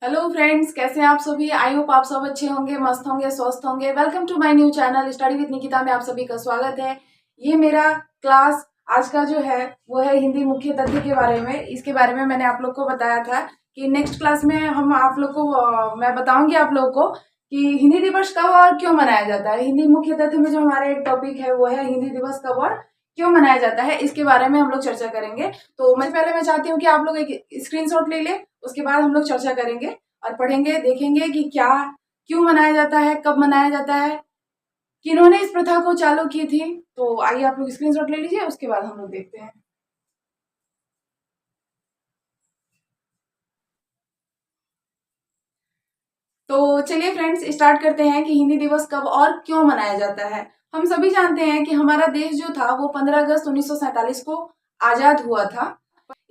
Hello friends, कैसे हैं आप सभी। आई होप आप सब अच्छे होंगे, मस्त होंगे, स्वस्थ होंगे। Welcome to my new channel study with Nikita में आप सभी का स्वागत है। ये मेरा क्लास आज का जो है वो है हिंदी मुख्य तथ्य के बारे में। इसके बारे में मैंने आप लोग को बताया था कि नेक्स्ट क्लास में हम आप लोग को मैं बताऊंगी आप लोग को कि हिंदी दिवस कब और क्यों मनाया जाता है। हिंदी मुख्य तथ्य में जो हमारा एक टॉपिक है वो है हिंदी दिवस कब और क्यों मनाया जाता है, इसके बारे में हम लोग चर्चा करेंगे। तो मैं चाहती हूँ कि आप लोग एक स्क्रीनशॉट ले लें, उसके बाद हम लोग चर्चा करेंगे और पढ़ेंगे, देखेंगे कि क्या क्यों मनाया जाता है, कब मनाया जाता है, किन्होंने इस प्रथा को चालू की थी। तो आइए आप लोग स्क्रीनशॉट ले लीजिए, उसके बाद हम लोग देखते हैं। तो चलिए फ्रेंड्स, स्टार्ट करते हैं कि हिंदी दिवस कब और क्यों मनाया जाता है। हम सभी जानते हैं कि हमारा देश जो था वो 15 अगस्त 1947 को आजाद हुआ था।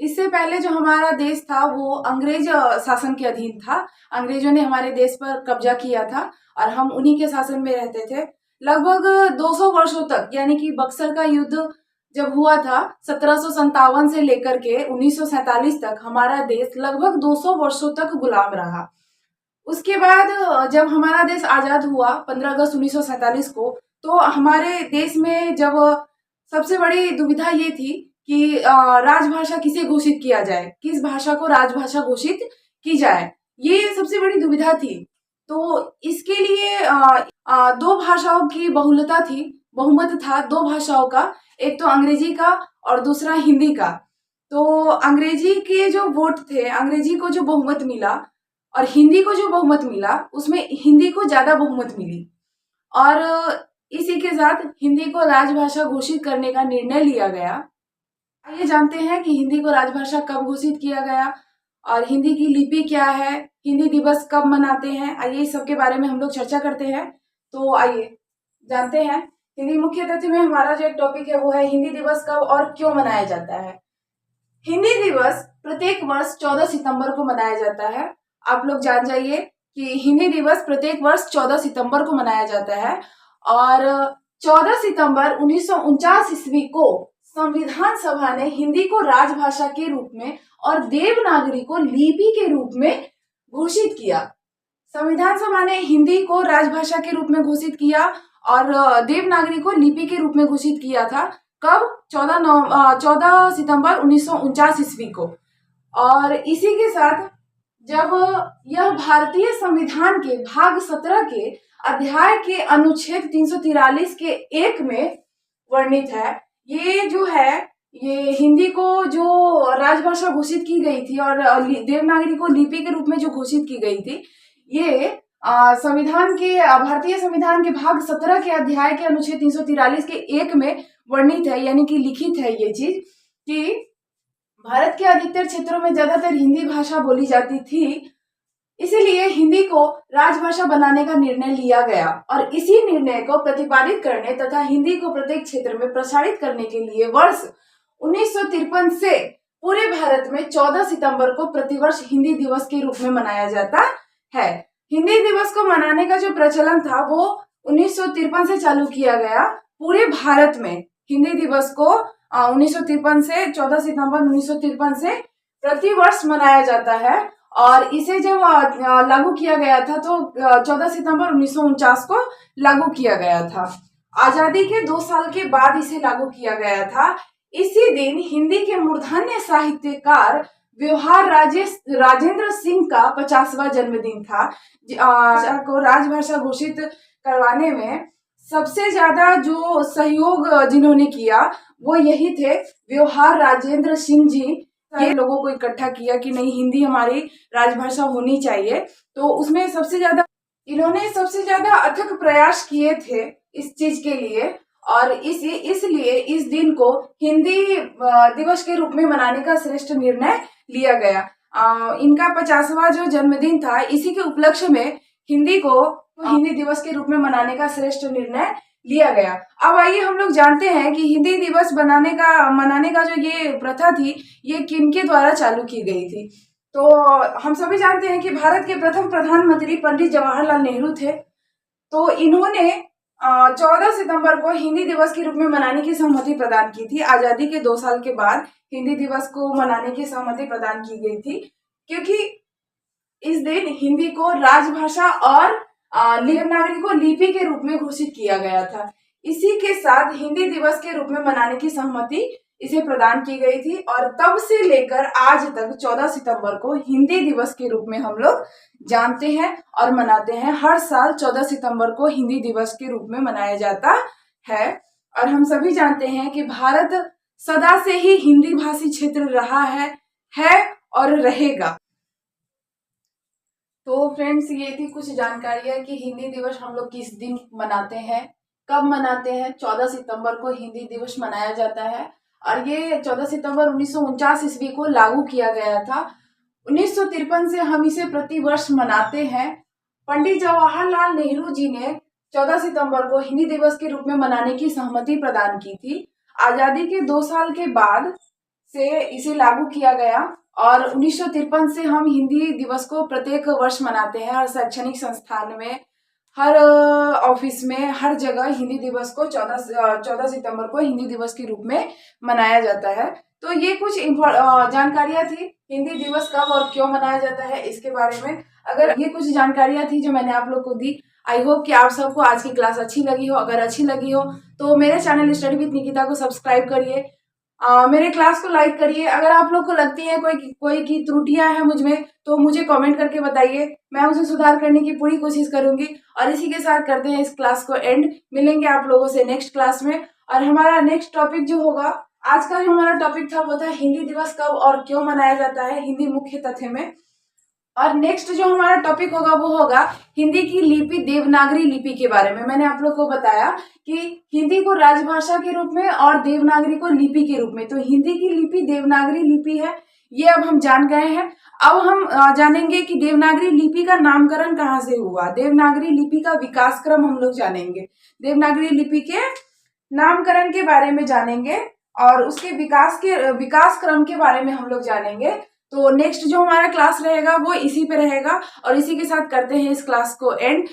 इससे पहले जो हमारा देश था वो अंग्रेज शासन के अधीन था। अंग्रेजों ने हमारे देश पर कब्जा किया था और हम उन्हीं के शासन में रहते थे लगभग 200 वर्षों तक। यानी कि बक्सर का युद्ध जब हुआ था 1757 से लेकर के 1947 तक हमारा देश लगभग 200 वर्षों तक गुलाम रहा। उसके बाद जब हमारा देश आजाद हुआ 15 अगस्त 1947 को, तो हमारे देश में जब सबसे बड़ी दुविधा ये थी कि राजभाषा किसे घोषित किया जाए, किस भाषा को राजभाषा घोषित की जाए, ये सबसे बड़ी दुविधा थी। तो इसके लिए दो भाषाओं की बहुलता थी, बहुमत था दो भाषाओं का, एक तो अंग्रेजी का और दूसरा हिंदी का। तो अंग्रेजी के जो वोट थे, अंग्रेजी को जो बहुमत मिला और हिंदी को जो बहुमत मिला, उसमें हिंदी को ज्यादा बहुमत मिली और इसी के साथ हिंदी को राजभाषा घोषित करने का निर्णय लिया गया। आइए जानते हैं कि हिंदी को राजभाषा कब घोषित किया गया और हिंदी की लिपि क्या है, हिंदी दिवस कब मनाते हैं। आइए इस सब के बारे में हम लोग चर्चा करते हैं। तो आइए जानते हैं। हिंदी मुख्य तथ्य में हमारा जो एक टॉपिक है वो है हिंदी दिवस कब और क्यों मनाया जाता है। हिंदी दिवस प्रत्येक वर्ष 14 सितंबर को मनाया जाता है। आप लोग जान जाइए कि हिंदी दिवस प्रत्येक वर्ष 14 सितंबर को मनाया जाता है और 14 सितंबर 1949 ईस्वी को संविधान सभा ने हिंदी को राजभाषा के रूप में और देवनागरी को लिपि के रूप में घोषित किया। संविधान सभा ने हिंदी को राजभाषा के रूप में घोषित किया और देवनागरी को लिपि के रूप में घोषित किया था। कब? 14 सितंबर 1949 ईस्वी को। और इसी के साथ जब यह भारतीय संविधान के भाग 17 के अध्याय के अनुच्छेद 343 के 1 में वर्णित है, ये जो है ये हिंदी को जो राजभाषा घोषित की गई थी और देवनागरी को लिपि के रूप में जो घोषित की गई थी, ये संविधान के भारतीय संविधान के भाग 17 के अध्याय के अनुच्छेद 343 के 1 में वर्णित है, यानी कि लिखित है ये चीज कि भारत के अधिकतर क्षेत्रों में ज्यादातर हिंदी भाषा बोली जाती थी, इसीलिए हिंदी को राजभाषा बनाने का निर्णय लिया गया और इसी निर्णय को प्रतिपादित करने तथा हिंदी को प्रत्येक क्षेत्र में प्रसारित करने के लिए वर्ष 1953 से पूरे भारत में 14 सितंबर को प्रतिवर्ष हिंदी दिवस के रूप में मनाया जाता है। हिंदी दिवस को मनाने का जो प्रचलन था वो 1953 से चालू किया गया पूरे भारत में। हिंदी दिवस को 1953 से 14 सितंबर 1953 से प्रतिवर्ष मनाया जाता है और इसे जब लागू किया गया था तो 14 सितंबर 1949 को लागू किया गया था। आजादी के 2 साल के बाद इसे लागू किया गया था। इसी दिन हिंदी के मूर्धन्य साहित्यकार व्यवहार राजेंद्र सिंह का 50वां जन्मदिन था। को राजभाषा घोषित करवाने में सबसे ज्यादा जो सहयोग जिन्होंने किया वो यही थे, व्यवहार राजेंद्र सिंह जी। ये लोगों को इकट्ठा किया कि नहीं, हिंदी हमारी राजभाषा होनी चाहिए। तो उसमें इन्होंने सबसे ज्यादा अथक प्रयास किए थे इस चीज के लिए और इसलिए इस दिन को हिंदी दिवस के रूप में मनाने का श्रेष्ठ निर्णय लिया गया। इनका 50वां जो जन्मदिन था, इसी के उपलक्ष्य में हिंदी को हिंदी दिवस के रूप में मनाने का श्रेष्ठ निर्णय लिया गया। अब आइए हम लोग जानते हैं कि हिंदी दिवस मनाने का जो ये प्रथा थी, ये किनके द्वारा चालू की गई थी। तो हम सभी जानते हैं कि भारत के प्रथम प्रधानमंत्री पंडित जवाहरलाल नेहरू थे। तो इन्होंने 14 सितंबर को हिंदी दिवस के रूप में मनाने की सहमति प्रदान की थी। आजादी के 2 साल के बाद हिंदी दिवस को मनाने की सहमति प्रदान की गई थी, क्योंकि इस दिन हिंदी को राजभाषा और देवनागरी को लिपि के रूप में घोषित किया गया था। इसी के साथ हिंदी दिवस के रूप में मनाने की सहमति इसे प्रदान की गई थी और तब से लेकर आज तक 14 सितंबर को हिंदी दिवस के रूप में हम लोग जानते हैं और मनाते हैं। हर साल 14 सितंबर को हिंदी दिवस के रूप में मनाया जाता है और हम सभी जानते हैं कि भारत सदा से ही हिंदी भाषी क्षेत्र रहा है और रहेगा। तो फ्रेंड्स, ये थी कुछ जानकारियां कि हिंदी दिवस हम लोग किस दिन मनाते हैं, कब मनाते हैं। 14 सितंबर को हिंदी दिवस मनाया जाता है और ये 14 सितंबर 1949 ईस्वी को लागू किया गया था। 1953 से हम इसे प्रतिवर्ष मनाते हैं। पंडित जवाहरलाल नेहरू जी ने 14 सितंबर को हिंदी दिवस के रूप में मनाने की सहमति प्रदान की थी। आजादी के 2 साल के बाद से इसे लागू किया गया और 1953 से हम हिंदी दिवस को प्रत्येक वर्ष मनाते हैं। हर शैक्षणिक संस्थान में, हर ऑफिस में, हर जगह हिंदी दिवस को 14 सितंबर को हिंदी दिवस के रूप में मनाया जाता है। तो ये कुछ जानकारियां थी हिंदी दिवस कब और क्यों मनाया जाता है इसके बारे में। अगर ये कुछ जानकारियां थी जो मैंने आप लोग को दी, आई होप कि आप सबको आज की क्लास अच्छी लगी हो। अगर अच्छी लगी हो तो मेरे चैनल स्टडी विद निकिता को सब्सक्राइब करिए, मेरे क्लास को लाइक करिए। अगर आप लोग को लगती है कोई की त्रुटियां हैं मुझ में तो मुझे कमेंट करके बताइए, मैं उसे सुधार करने की पूरी कोशिश करूंगी। और इसी के साथ करते हैं इस क्लास को एंड। मिलेंगे आप लोगों से नेक्स्ट क्लास में। और हमारा नेक्स्ट टॉपिक जो होगा, आज का जो हमारा टॉपिक था वो था हिंदी दिवस कब और क्यों मनाया जाता है, हिंदी मुख्य तथ्य में। और नेक्स्ट जो हमारा टॉपिक होगा वो होगा हिंदी की लिपि, देवनागरी लिपि के बारे में। मैंने आप लोग को बताया कि हिंदी को राजभाषा के रूप में और देवनागरी को लिपि के रूप में। तो हिंदी की लिपि देवनागरी लिपि है, ये अब हम जान गए हैं। अब हम जानेंगे कि देवनागरी लिपि का नामकरण कहाँ से हुआ, देवनागरी लिपि का विकास क्रम हम लोग जानेंगे, देवनागरी लिपि के नामकरण के बारे में जानेंगे और उसके विकास क्रम के बारे में हम लोग जानेंगे। तो नेक्स्ट जो हमारा क्लास रहेगा वो इसी पे रहेगा और इसी के साथ करते हैं इस क्लास को एंड।